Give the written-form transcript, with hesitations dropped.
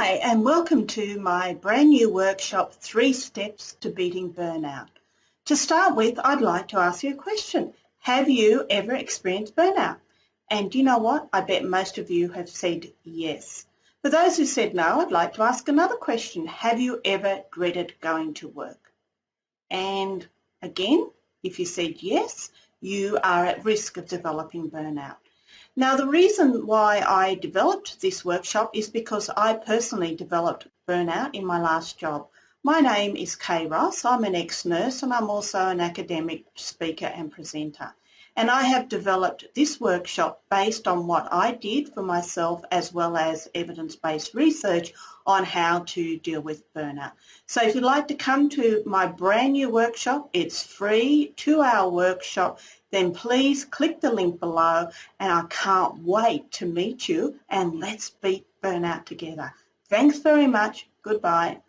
Hi and welcome to my brand new workshop, 3 Steps to Beating Burnout. To start with, I'd like to ask you a question. Have you ever experienced burnout? And you know what? I bet most of you have said yes. For those who said no, I'd like to ask another question. Have you ever dreaded going to work? And again, if you said yes, you are at risk of developing burnout. Now, the reason why I developed this workshop is because I personally developed burnout in my last job. My name is Kay Ross. I'm an ex-nurse and I'm also an academic speaker and presenter. And I have developed this workshop based on what I did for myself as well as evidence-based research on how to deal with burnout. So if you'd like to come to my brand new workshop, it's free, 2-hour workshop, then please click the link below and I can't wait to meet you and let's beat burnout together. Thanks very much. Goodbye.